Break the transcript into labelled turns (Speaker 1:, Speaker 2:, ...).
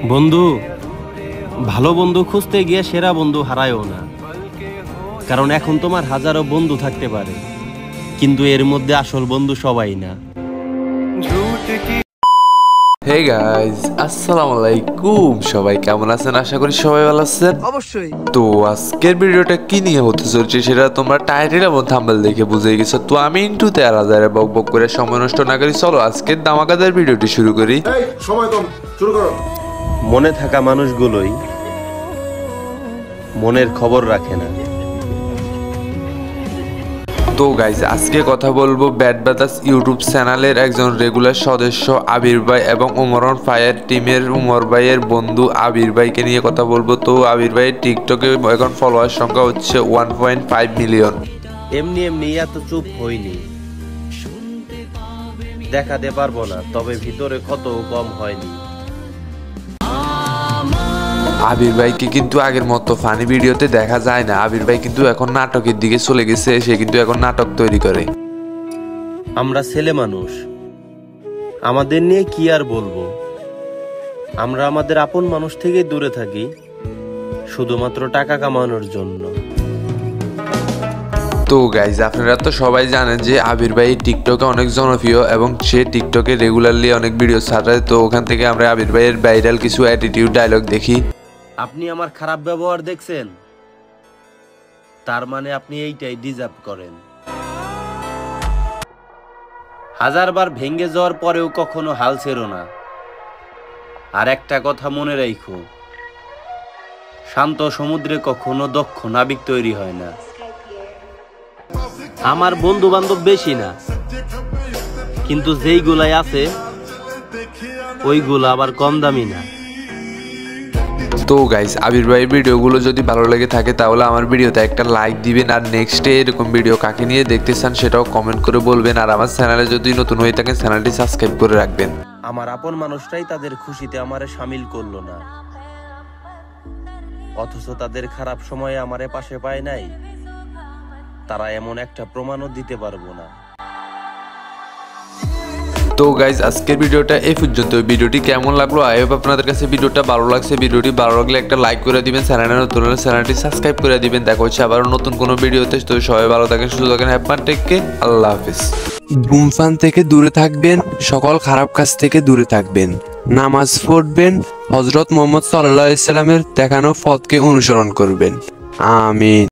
Speaker 1: বন্ধু, ভালো বন্ধু খুঁজতে গিয়ে সেরা বন্ধু হারায়ও না। কারণ এখন তোমার হাজারো বন্ধু থাকতে পারে, কিন্তু এর মধ্যে আসল বন্ধু সবাই না।
Speaker 2: হে গাইস, আসসালামু আলাইকুম। সবাই কেমন আছেন? আশা করি সবাই ভালো আছেন।
Speaker 3: অবশ্যই।
Speaker 2: তো আজকের ভিডিওটা কি নিয়ে হতে চলছে সেটা তোমরা টাইটেল এবং থাম্বনেল দেখে বুঝে গেছো। তো আমি ইন্টুতে আর হাজারে বক বক করে সময় নষ্ট না করি, চলো আজকের ধামাকাদার ভিডিওটি শুরু করি।
Speaker 3: সময় কম, শুরু করো।
Speaker 1: মনে থাকা মানুষগুলোই মনের খবর রাখে না।
Speaker 2: তো গাইজ, আজকে কথা বলবো ব্যাড বাতাস ইউটিউব চ্যানেলের একজন রেগুলার সদস্য আবির ভাই এবং উমরন ফায়ার টিমের উমর ভাইয়ের বন্ধু আবির ভাইকে নিয়ে কথা বলবো। তো আবির ভাইয়ের টিকটকে এখন ফলোয়ার সংখ্যা হচ্ছে 1.5 মিলিয়ন।
Speaker 1: এমনি এমনি এত চুপ হইনি, দেখাতে পারবো না, তবে ভিতরে কত কম হয়নি।
Speaker 2: আবির ভাইকে কিন্তু আগের মতো ফানি ভিডিওতে দেখা যায় না। আবির ভাই কিন্তু এখন নাটকের দিকে চলে গেছে, সে কিন্তু এখন নাটক তৈরি করে।
Speaker 1: আমরা ছেলে মানুষ, আমাদের নিয়ে কি আর বলবো। আমরা আমাদের আপন মানুষ থেকে দূরে থাকি শুধুমাত্র টাকা কামানোর জন্য।
Speaker 2: তো গাইজ, আপনারা তো সবাই জানেন যে আবির ভাই টিকটকে অনেক জনপ্রিয় এবং সে টিকটকে রেগুলারলি অনেক ভিডিও ছাড়ায়। তো ওখান থেকে আমরা আবির ভাইয়ের ভাইরাল কিছু অ্যাটিটিউড ডায়লগ দেখি।
Speaker 1: আপনি আমার খারাপ ব্যবহার দেখছেন, তার মানে আপনি এইটাই ডিজার্ভ করেন। হাজারবার ভেঙে যাওয়ার পরেও কখনো হাল ছেড়ো না। আর একটা কথা মনে রাখো, শান্ত সমুদ্রে কখনো দক্ষ নাবিক তৈরি হয় না। আমার বন্ধু বান্ধব বেশি না, কিন্তু যেইগুলাই আছে ওইগুলো আবার কম দামি না।
Speaker 2: তো গাইস, আবির ভাইয়ের ভিডিওগুলো যদি ভালো লেগে থাকে তাহলে আমার ভিডিওতে একটা লাইক দিবেন, আর নেক্সটে এরকম ভিডিও কাকে নিয়ে দেখতে চান সেটাও কমেন্ট করে বলবেন। আর আমার চ্যানেলে যদি নতুন হয়ে থাকেন চ্যানেলটি সাবস্ক্রাইব করে রাখবেন।
Speaker 1: আমার আপন মানুষটাই তাদের খুশিতে আমারে শামিল করলো না, অথচ তাদের খারাপ সময়ে আমারে পাশে পায় নাই। তারা এমন একটা প্রমাণও দিতে পারবো না।
Speaker 2: তো গাইজ, আজকের ভিডিওটা এই পর্যন্ত। ভিডিওটি কেমন লাগলো? আই হোপ আপনাদের কাছে ভিডিওটা ভালো লাগছে। ভিডিওটি ভালো লাগলে একটা লাইক করে দিবেন, চ্যানেলে নতুন হলে চ্যানেলটি সাবস্ক্রাইব করে দিবেন। দেখা হচ্ছে আবার নতুন কোনো ভিডিওতে। তো সবাই ভালো থাকেন, সুস্থ থাকেন, হ্যাভ ফান, টেক কেয়ার, আল্লাহ হাফেজ। ধূমপান থেকে দূরে থাকবেন, সকল খারাপ কাজ থেকে দূরে থাকবেন, নামাজ পড়বেন, হযরত মুহাম্মদ সাল্লাল্লাহু আলাইহি ওয়াসাল্লামের দেখানো পথকে অনুসরণ করবেন। আমিন।